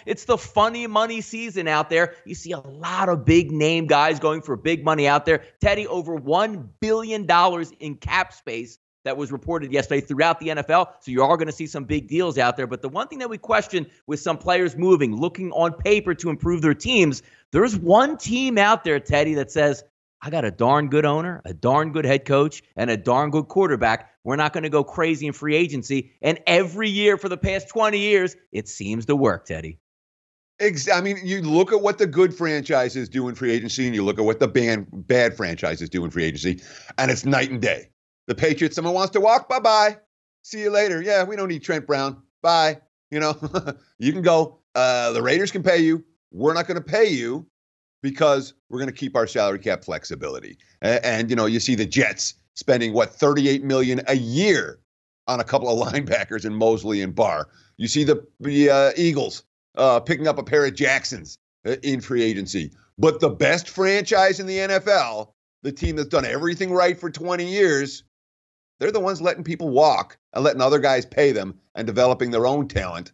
It's the funny money season out there. You see a lot of big name guys going for big money out there. Teddy, over $1 billion in cap space that was reported yesterday throughout the NFL. So you are going to see some big deals out there. But the one thing that we question with some players moving, looking on paper to improve their teams, there's one team out there, Teddy, that says, I got a darn good owner, a darn good head coach, and a darn good quarterback. We're not going to go crazy in free agency. And every year for the past 20 years, it seems to work, Teddy. I mean, you look at what the good franchises do in free agency, and you look at what the bad franchises do in free agency, and it's night and day. The Patriots, someone wants to walk, bye-bye. See you later. Yeah, we don't need Trent Brown. Bye. You can go. The Raiders can pay you. We're not going to pay you because we're going to keep our salary cap flexibility. And you see the Jets spending, $38 million a year on a couple of linebackers in Mosley and Barr. You see the Eagles picking up a pair of Jacksons in free agency. But the best franchise in the NFL, the team that's done everything right for 20 years, they're the ones letting people walk and letting other guys pay them and developing their own talent.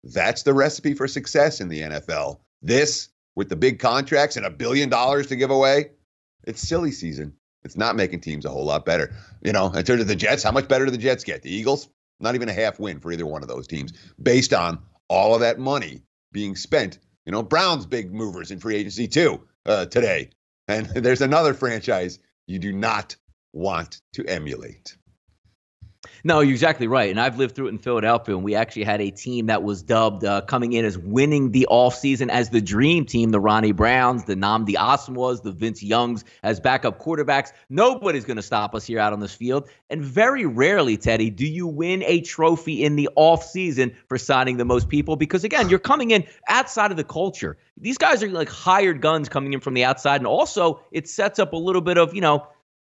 That's the recipe for success in the NFL. This, with the big contracts and $1 billion to give away, it's silly season. It's not making teams a whole lot better. In terms of the Jets, how much better do the Jets get? The Eagles, not even a half win for either one of those teams based on all of that money being spent. Browns big movers in free agency too today. And there's another franchise you do not want to emulate. No, you're exactly right. And I've lived through it in Philadelphia, and we actually had a team that was dubbed coming in as winning the offseason as the dream team, the Ronnie Browns, the Nnamdi Asomugha's, the Vince Youngs as backup quarterbacks. Nobody's going to stop us here out on this field. And very rarely, Teddy, do you win a trophy in the offseason for signing the most people because, again, you're coming in outside of the culture. These guys are like hired guns coming in from the outside, and also it sets up a little bit of,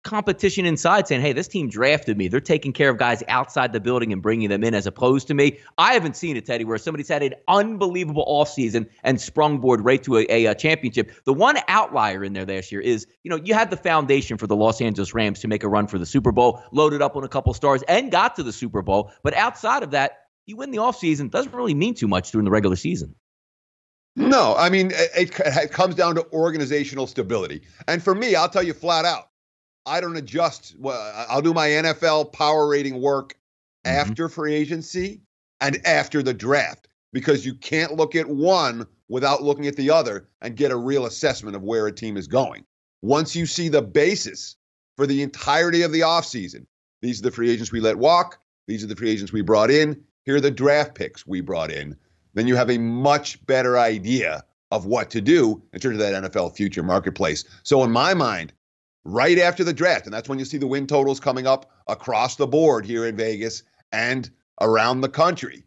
competition inside saying, hey, this team drafted me. They're taking care of guys outside the building and bringing them in as opposed to me. I haven't seen it, Teddy, where somebody's had an unbelievable offseason and sprungboard right to a championship. The one outlier in there last year is, you had the foundation for the Los Angeles Rams to make a run for the Super Bowl, loaded up on a couple stars and got to the Super Bowl. But outside of that, you win the offseason doesn't really mean too much during the regular season. No, I mean, it comes down to organizational stability. And for me, I'll tell you flat out, I don't adjust. I'll do my NFL power rating work after free agency and after the draft because you can't look at one without looking at the other and get a real assessment of where a team is going. Once you see the basis for the entirety of the offseason, these are the free agents we let walk, these are the free agents we brought in, here are the draft picks we brought in, then you have a much better idea of what to do in terms of that NFL future marketplace. So in my mind, right after the draft, and that's when you see the win totals coming up across the board here in Vegas and around the country.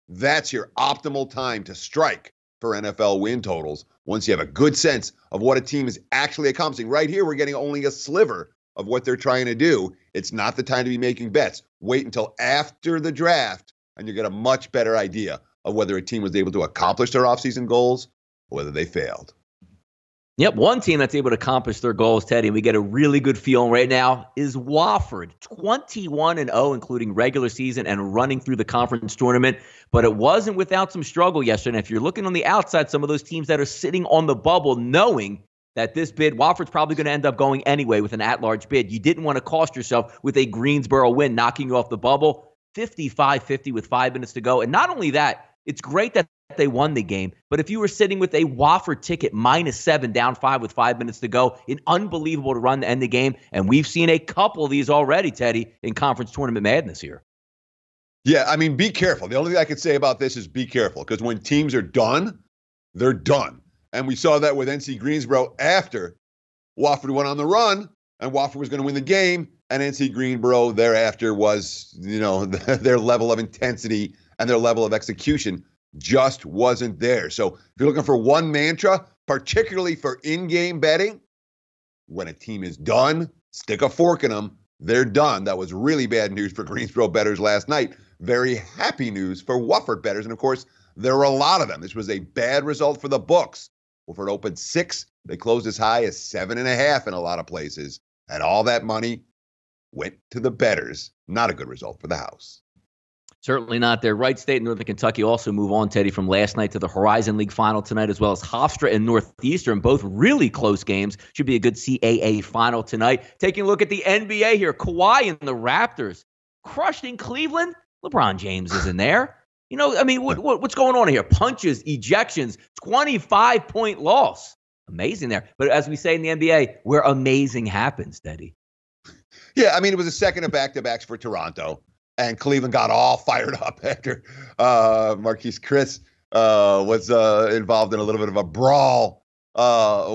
That's your optimal time to strike for NFL win totals once you have a good sense of what a team is actually accomplishing. Right here, we're getting only a sliver of what they're trying to do. It's not the time to be making bets. Wait until after the draft, and you get a much better idea of whether a team was able to accomplish their offseason goals or whether they failed. Yep, one team that's able to accomplish their goals, Teddy, and we get a really good feeling right now, is Wofford. 21-0, including regular season and running through the conference tournament. But it wasn't without some struggle yesterday. And if you're looking on the outside, some of those teams that are sitting on the bubble, knowing that this bid, Wofford's probably going to end up going anyway with an at-large bid. You didn't want to cost yourself with a Greensboro win, knocking you off the bubble. 55-50 with 5 minutes to go. And not only that, it's great that they won the game, but if you were sitting with a Wofford ticket -7 down 5 with 5 minutes to go, an unbelievable to run to end the game. And we've seen a couple of these already, Teddy, in conference tournament madness here. Yeah, I mean, be careful. The only thing I could say about this is be careful because when teams are done, they're done. And we saw that with NC Greensboro after Wofford went on the run and Wofford was going to win the game. And NC Greensboro thereafter was, their level of intensity and their level of execution just wasn't there. So if you're looking for one mantra, particularly for in-game betting, when a team is done, stick a fork in them. They're done. That was really bad news for Greensboro bettors last night. Very happy news for Wofford bettors. And of course, there were a lot of them. This was a bad result for the books. Wofford opened 6. They closed as high as 7.5 in a lot of places. And all that money went to the bettors. Not a good result for the house. Certainly not there. Wright State and Northern Kentucky also move on, Teddy, from last night to the Horizon League final tonight, as well as Hofstra and Northeastern, both really close games. Should be a good CAA final tonight. Taking a look at the NBA here, Kawhi and the Raptors crushed in Cleveland. LeBron James is in there. You know, I mean, what's going on here? Punches, ejections, 25-point loss. Amazing there. But as we say in the NBA, where amazing happens, Teddy. Yeah, I mean, it was a second of back-to-backs for Toronto. And Cleveland got all fired up after Marquise Chris was involved in a little bit of a brawl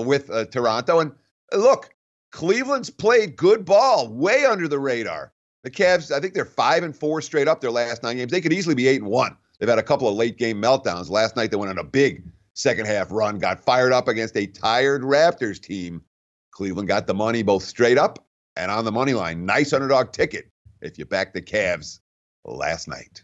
with Toronto. And look, Cleveland's played good ball, way under the radar. The Cavs, I think they're 5-4 straight up their last 9 games. They could easily be 8-1. They've had a couple of late game meltdowns. Last night they went on a big second half run, got fired up against a tired Raptors team. Cleveland got the money both straight up and on the money line. Nice underdog ticket if you back the Cavs last night.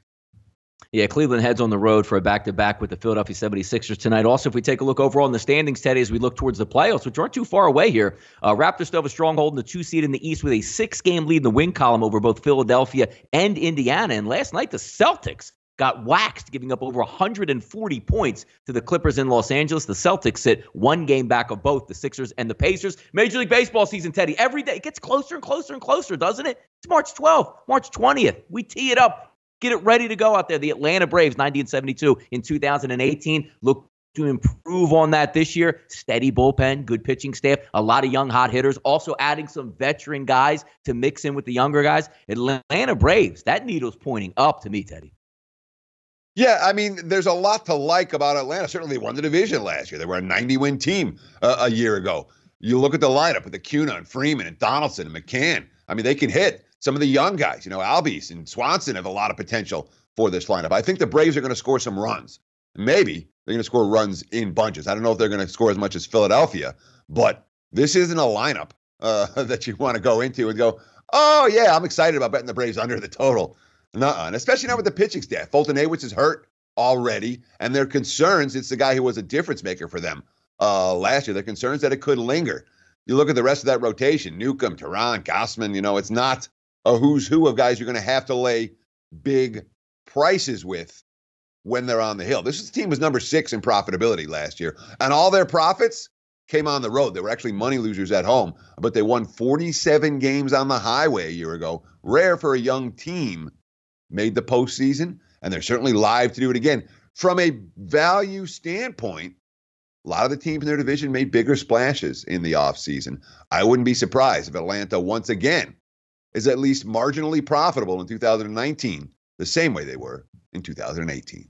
Yeah, Cleveland heads on the road for a back-to-back with the Philadelphia 76ers tonight. Also, if we take a look overall in the standings, Teddy, as we look towards the playoffs, which aren't too far away here, Raptors still have a stronghold in the 2 seed in the East with a 6-game lead in the win column over both Philadelphia and Indiana. And last night, the Celtics got waxed, giving up over 140 points to the Clippers in Los Angeles. The Celtics sit 1 game back of both the Sixers and the Pacers. Major League Baseball season, Teddy, every day it gets closer and closer and closer, doesn't it? It's March 12th, March 20th. We tee it up. Get it ready to go out there. The Atlanta Braves, 90-72 in 2018. Look to improve on that this year. Steady bullpen, good pitching staff, a lot of young hot hitters. Also adding some veteran guys to mix in with the younger guys. Atlanta Braves, that needle's pointing up to me, Teddy. Yeah, I mean, there's a lot to like about Atlanta. Certainly they won the division last year. They were a 90-win team a year ago. You look at the lineup with Acuna and Freeman and Donaldson and McCann. I mean, they can hit. Some of the young guys, you know, Albies and Swanson have a lot of potential for this lineup. I think the Braves are going to score some runs. Maybe they're going to score runs in bunches. I don't know if they're going to score as much as Philadelphia, but this isn't a lineup that you want to go into and go, oh, yeah, I'm excited about betting the Braves under the total. Nuh-uh. And especially not with the pitching staff. Fulton Awitz is hurt already, and their concerns, it's the guy who was a difference maker for them last year. Their concerns that it could linger. You look at the rest of that rotation, Newcomb, Teran, Gausman, you know, it's not a who's who of guys you're going to have to lay big prices with when they're on the hill. This team was number 6 in profitability last year, and all their profits came on the road. They were actually money losers at home, but they won 47 games on the highway a year ago. Rare for a young team. Made the postseason, and they're certainly live to do it again. From a value standpoint, a lot of the teams in their division made bigger splashes in the offseason. I wouldn't be surprised if Atlanta once again is at least marginally profitable in 2019, the same way they were in 2018.